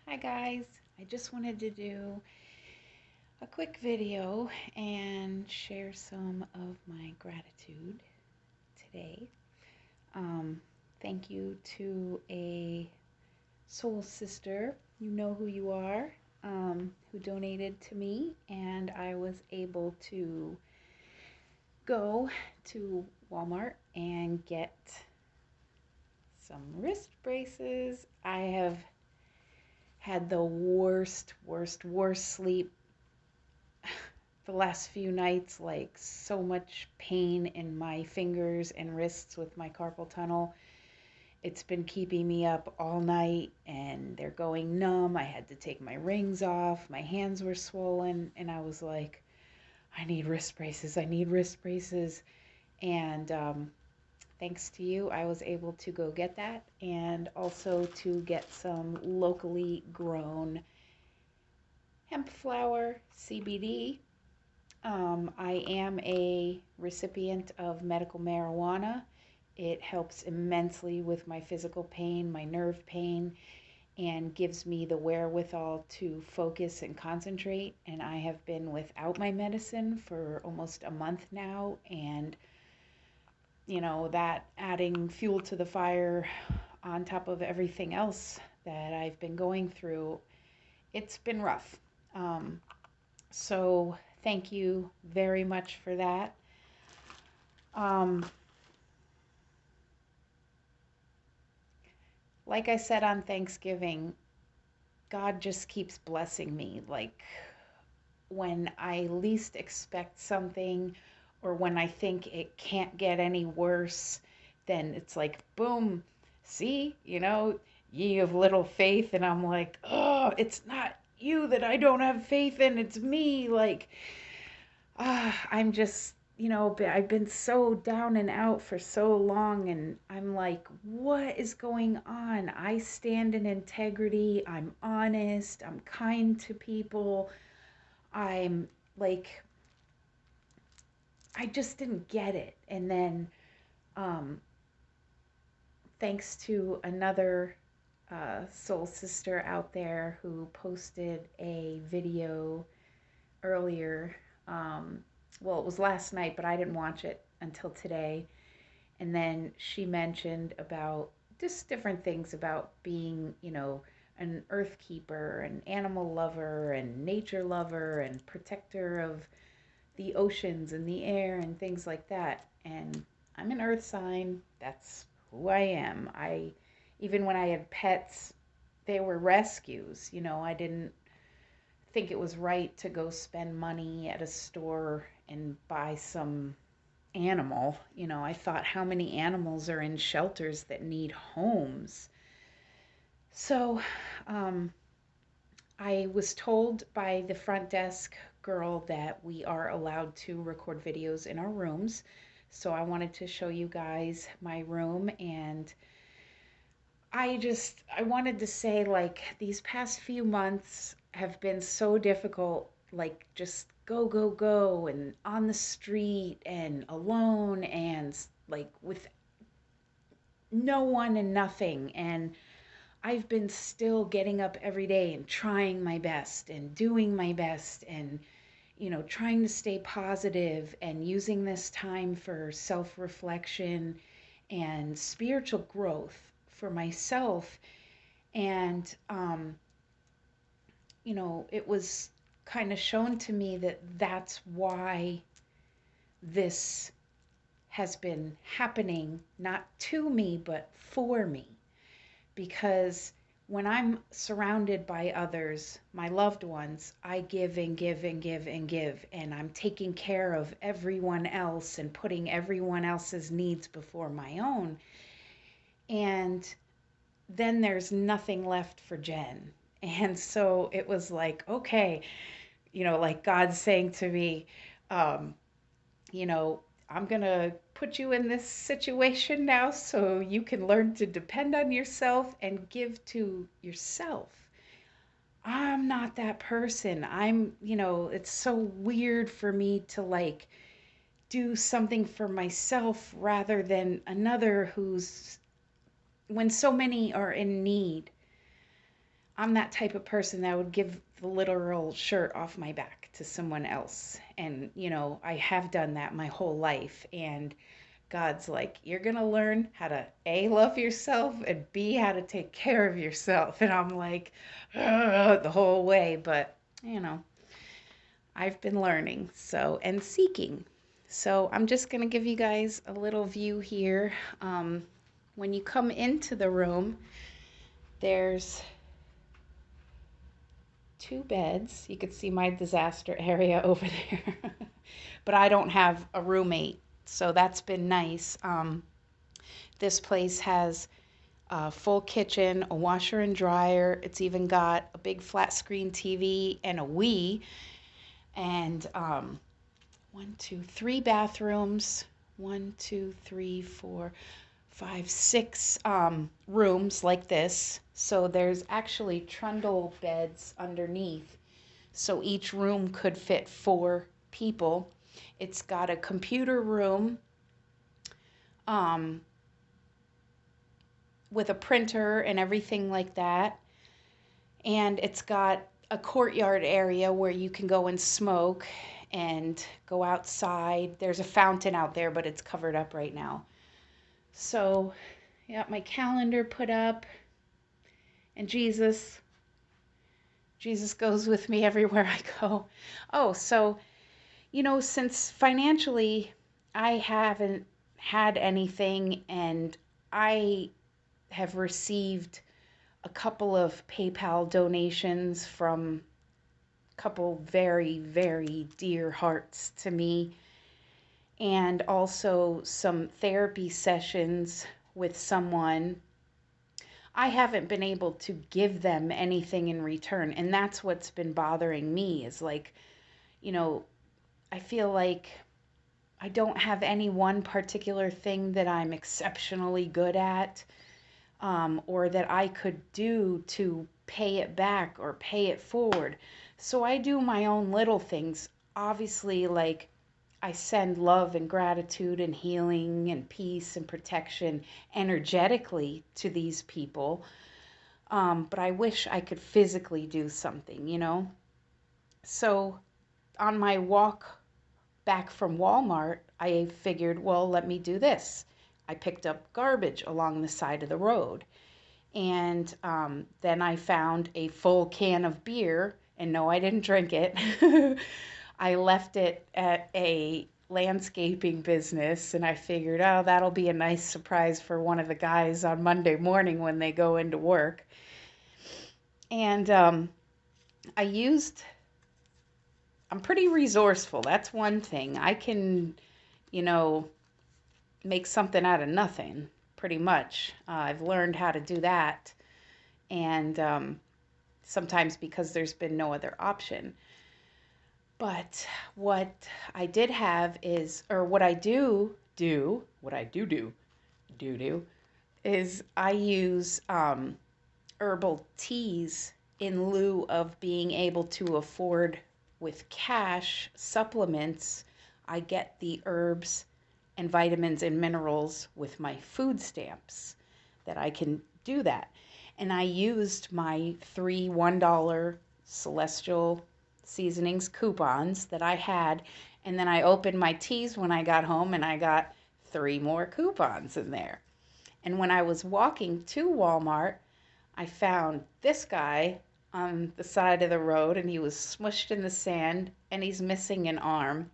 Hi guys, I just wanted to do a quick video and share some of my gratitude today. Um, Thank you to a soul sister, you know who you are, who donated to me, and I was able to go to Walmart and get some wrist braces. I have had the worst sleep the last few nights, like so much pain in my fingers and wrists with my carpal tunnel. It's been keeping me up all night and they're going numb. I had to take my rings off. My hands were swollen and I was like, I need wrist braces. I need wrist braces. And thanks to you, I was able to go get that and also to get some locally grown hemp flower CBD. I am a recipient of medical marijuana. It helps immensely with my physical pain, my nerve pain, and gives me the wherewithal to focus and concentrate. And I have been without my medicine for almost a month now. And, that adding fuel to the fire on top of everything else that I've been going through, it's been rough. Um, so, thank you very much for that. Um, like I said on Thanksgiving, God just keeps blessing me. Like when I least expect something or when I think it can't get any worse, then it's like, boom, see, ye of little faith. And I'm like, oh, it's not you that I don't have faith in, it's me. Like, I'm just, I've been so down and out for so long, and I'm like, what is going on? I stand in integrity, I'm honest, I'm kind to people. I'm like, I just didn't get it. And then, um, thanks to another soul sister out there who posted a video earlier. Um, well, it was last night, but I didn't watch it until today. And then she mentioned about just different things about being, an earth keeper, an animal lover, and nature lover, and protector of the oceans and the air and things like that. And I'm an earth sign. That's who I am. Even when I had pets, they were rescues. I didn't think it was right to go spend money at a store and buy some animal. I thought, how many animals are in shelters that need homes? So, um, I was told by the front desk girl that we are allowed to record videos in our rooms. So, I wanted to show you guys my room, and I wanted to say, like, these past few months have been so difficult, like just go go go and on the street and alone and like with no one and nothing. And I've been still getting up every day and trying my best and doing my best and trying to stay positive and using this time for self-reflection and spiritual growth for myself. And it was kind of shown to me that that's why this has been happening, not to me but for me. Because when I'm surrounded by others, my loved ones, I give and give and give and give, and I'm taking care of everyone else and putting everyone else's needs before my own. And then there's nothing left for Jen. And so it was like, okay, like God saying to me, um, you know, I'm going to put you in this situation now so you can learn to depend on yourself and give to yourself. I'm not that person. It's so weird for me to like do something for myself rather than another who's, when so many are in need. I'm that type of person that would give the literal shirt off my back to someone else. And, I have done that my whole life. And God's like, you're going to learn how to A, love yourself, and B, how to take care of yourself. And I'm like, the whole way. But, I've been learning and seeking. So I'm just going to give you guys a little view here. When you come into the room, there's 2 beds. You could see my disaster area over there. But I don't have a roommate, so that's been nice. This place has a full kitchen, a washer and dryer. It's even got a big flat screen TV and a Wii. And 3 bathrooms. 1, 2, 3, 4, 5, 6 rooms like this. So there's actually trundle beds underneath. So each room could fit 4 people. It's got a computer room with a printer and everything like that. And it's got a courtyard area where you can go and smoke and go outside. There's a fountain out there, but it's covered up right now. So, yeah, my calendar put up, and Jesus goes with me everywhere I go. Oh, so, since financially I haven't had anything, and I have received a couple of PayPal donations from a couple very, very dear hearts to me, and also some therapy sessions with someone. I haven't been able to give them anything in return, and that's what's been bothering me is like, I feel like I don't have any one particular thing that I'm exceptionally good at, or that I could do to pay it back or pay it forward. So I do my own little things. Obviously, like I send love and gratitude and healing and peace and protection energetically to these people. But I wish I could physically do something. So on my walk back from Walmart, I figured, well, let me do this. I picked up garbage along the side of the road. And then I found a full can of beer, and no, I didn't drink it. I left it at a landscaping business, and I figured, oh, that'll be a nice surprise for one of the guys on Monday morning when they go into work. And I'm pretty resourceful. That's one thing. I can, make something out of nothing, pretty much. I've learned how to do that. And sometimes because there's been no other option. But what I did have is, or what I do, is I use herbal teas in lieu of being able to afford with cash supplements. I get the herbs and vitamins and minerals with my food stamps that I can do that. And I used my 3 $1 Celestial Seasonings coupons that I had, and then I opened my teas when I got home and I got 3 more coupons in there. And when I was walking to Walmart, I found this guy on the side of the road, and he was smushed in the sand, and he's missing an arm.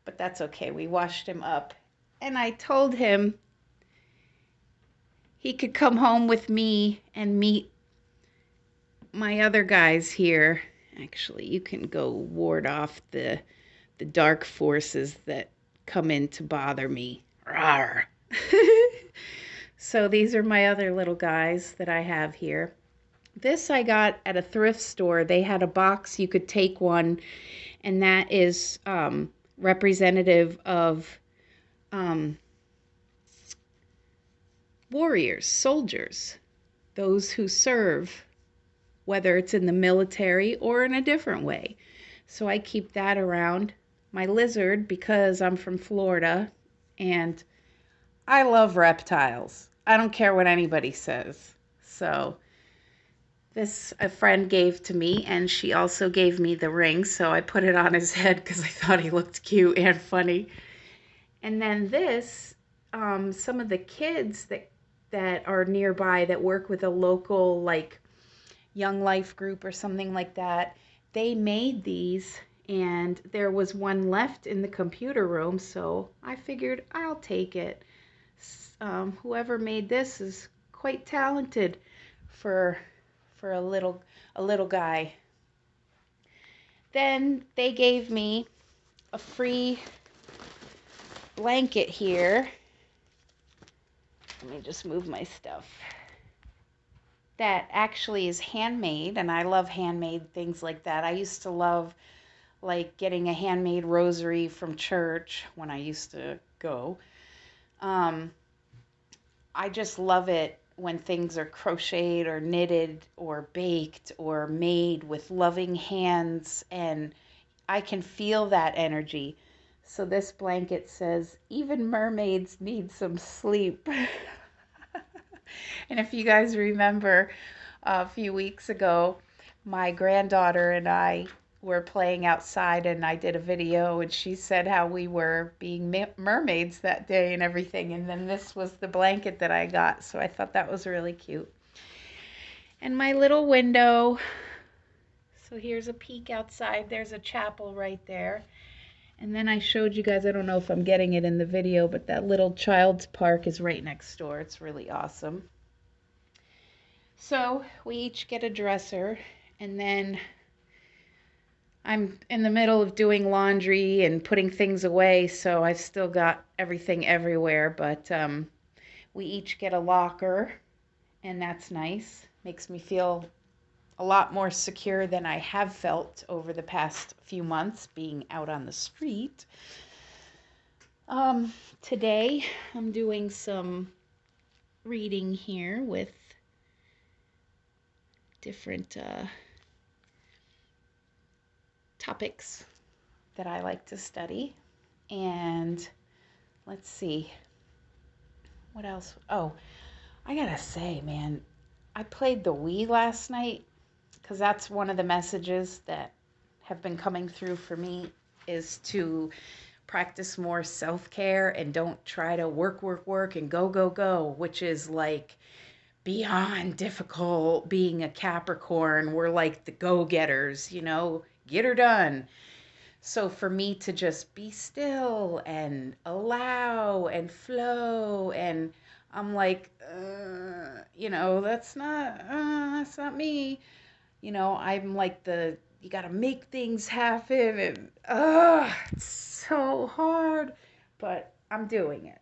But that's okay. We washed him up. And I told him he could come home with me and meet my other guys here. Actually, you can go ward off the dark forces that come in to bother me. Rawr. So these are my other little guys that I have here. This I got at a thrift store. They had a box, you could take one, and that is representative of warriors, soldiers, those who serve, whether it's in the military or in a different way. So I keep that around. My lizard, because I'm from Florida, and I love reptiles. I don't care what anybody says. So This a friend gave to me, and she also gave me the ring, so I put it on his head because I thought he looked cute and funny. And then this, some of the kids that are nearby that work with a local like Young Life group or something like that, they made these, and there was one left in the computer room, so I figured I'll take it. Whoever made this is quite talented for for a little guy. Then they gave me a free blanket here. Let me just move my stuff. That actually is handmade, and I love handmade things like that. I used to love like getting a handmade rosary from church when I used to go. Um, I just love it when things are crocheted or knitted or baked or made with loving hands, and I can feel that energy. So this blanket says, even mermaids need some sleep. And if you guys remember a few weeks ago, my granddaughter and I were playing outside, and I did a video, and she said how we were being mermaids that day and everything. And then this was the blanket that I got. So I thought that was really cute. And my little window. So here's a peek outside. There's a chapel right there. And then I showed you guys, I don't know if I'm getting it in the video, but that little child's park is right next door. It's really awesome. So we each get a dresser, and then I'm in the middle of doing laundry and putting things away, so I've still got everything everywhere, but we each get a locker, and that's nice. Makes me feel a lot more secure than I have felt over the past few months being out on the street. Today I'm doing some reading here with different topics that I like to study. And let's see, what else? Oh, I gotta say, man, I played the Wii last night because that's one of the messages that have been coming through for me is to practice more self-care and don't try to work and go, which is like beyond difficult being a Capricorn. We're like the go-getters, get her done. So for me to just be still and allow and flow, and I'm like, that's not me. I'm like you got to make things happen, and it's so hard, but I'm doing it.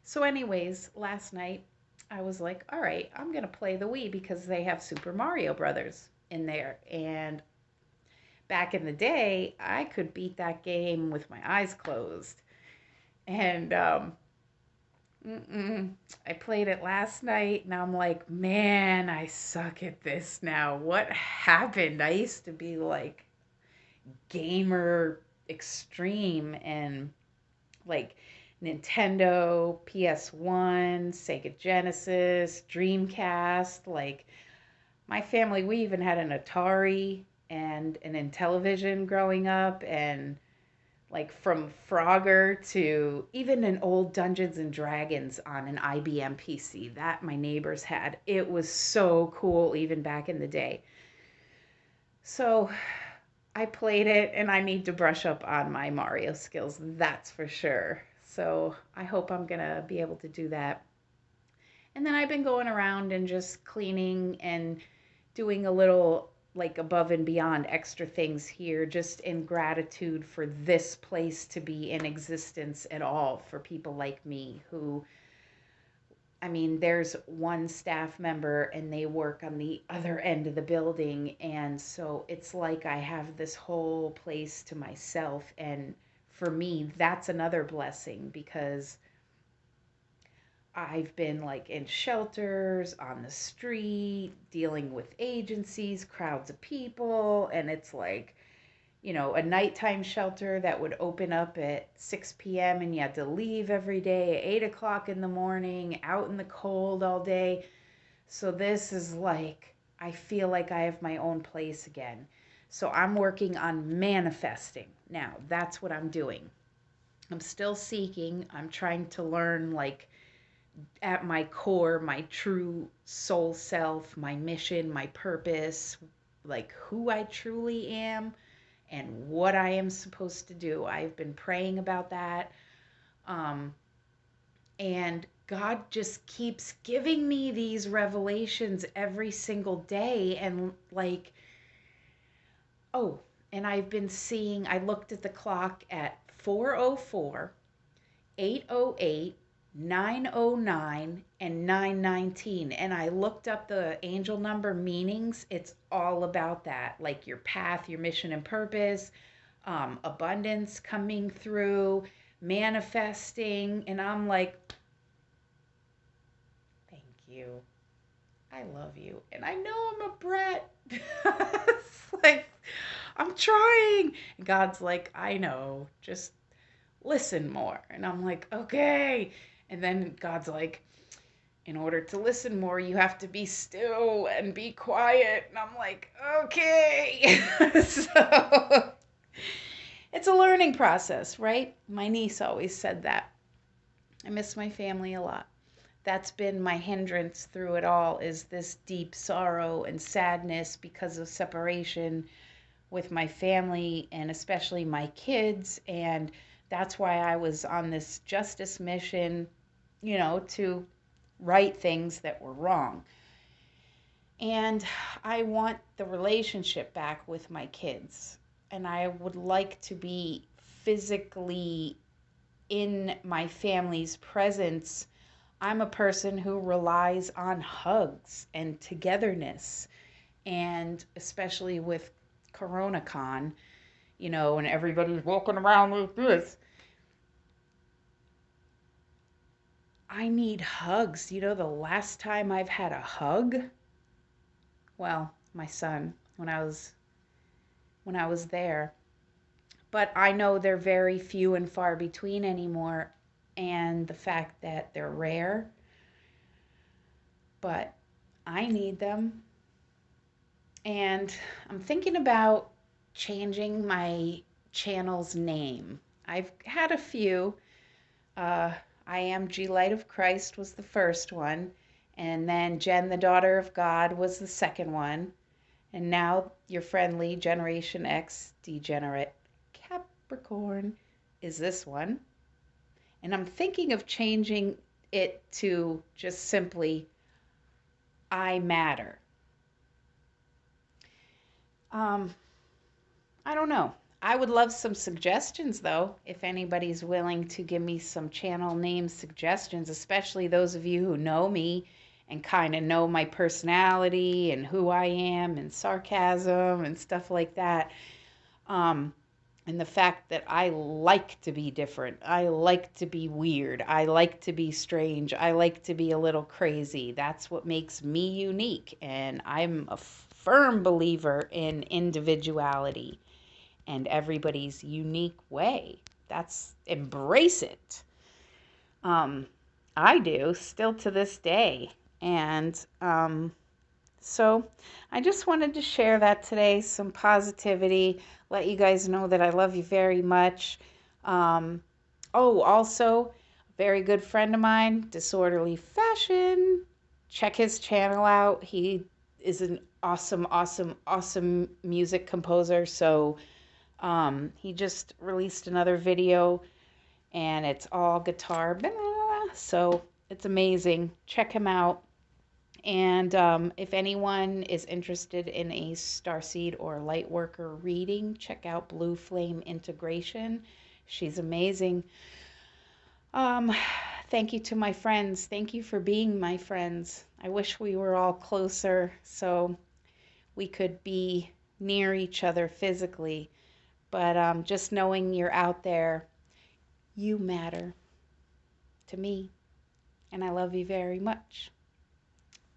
So anyways, last night I was like, all right, I'm going to play the Wii because they have Super Mario Brothers in there, and back in the day, I could beat that game with my eyes closed. And I played it last night, and I'm like, man, I suck at this now. What happened? I used to be like gamer extreme and like Nintendo, PS1, Sega Genesis, Dreamcast. Like my family, we even had an Atari and an Intellivision growing up, and like from Frogger to even an old Dungeons and Dragons on an IBM PC that my neighbors had. It was so cool even back in the day. So I played it, and I need to brush up on my Mario skills, that's for sure. So I hope I'm going to be able to do that. And then I've been going around and just cleaning and doing a little like above and beyond extra things here, just in gratitude for this place to be in existence at all for people like me who, I mean, there's one staff member and they work on the other end of the building. And so it's like I have this whole place to myself. And for me, that's another blessing because I've been like in shelters, on the street, dealing with agencies, crowds of people, and it's like, a nighttime shelter that would open up at 6 p.m. and you had to leave every day at 8 o'clock in the morning, out in the cold all day. So this is like I feel like I have my own place again. So I'm working on manifesting. Now, that's what I'm doing. I'm still seeking. I'm trying to learn, like, at my core, my true soul self, my mission, my purpose, like who I truly am and what I am supposed to do. I've been praying about that. Um, and God just keeps giving me these revelations every single day. And like, oh, and I've been seeing, I looked at the clock at 4:04, 8:08, 9:09, and 9:19. And I looked up the angel number meanings. It's all about that, like your path, your mission and purpose, abundance coming through, manifesting. And I'm like, thank you. I love you. And I know I'm a brat. It's like, I'm trying. And God's like, I know. Just listen more. And I'm like, okay. And then God's like, in order to listen more, you have to be still and be quiet. And I'm like, okay. So it's a learning process, right? My niece always said that. I miss my family a lot. That's been my hindrance through it all, is this deep sorrow and sadness because of separation with my family and especially my kids. And that's why I was on this justice mission, to right things that were wrong. And I want the relationship back with my kids. And I would like to be physically in my family's presence. I'm a person who relies on hugs and togetherness. And especially with CoronaCon, and everybody's walking around like this. I need hugs. The last time I've had a hug, well, my son, when I was there. But I know they're very few and far between anymore, and the fact that they're rare, but I need them. And I'm thinking about changing my channel's name. I've had a few. I Am G Light of Christ was the first one, and then Jen, the Daughter of God, was the second one, and now your friendly Generation X Degenerate Capricorn is this one. And I'm thinking of changing it to just simply I Matter. I don't know. I would love some suggestions though, if anybody's willing to give me some channel name suggestions, especially those of you who know me and kind of know my personality and who I am and sarcasm and stuff like that. And the fact that I like to be different. I like to be weird. I like to be strange. I like to be a little crazy. That's what makes me unique. And I'm a firm believer in individuality and everybody's unique way. That's embrace it. I do still to this day. And so I just wanted to share that today, some positivity, let you guys know that I love you very much. Also, a very good friend of mine, Disorderly Fashion. Check his channel out. He is an awesome, awesome, awesome music composer. So he just released another video and it's all guitar. So it's amazing. Check him out. And if anyone is interested in a starseed or lightworker reading, check out Blue Flame Integration. She's amazing. Thank you to my friends. Thank you for being my friends. I wish we were all closer so we could be near each other physically. But just knowing you're out there, you matter to me. And I love you very much.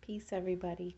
Peace, everybody.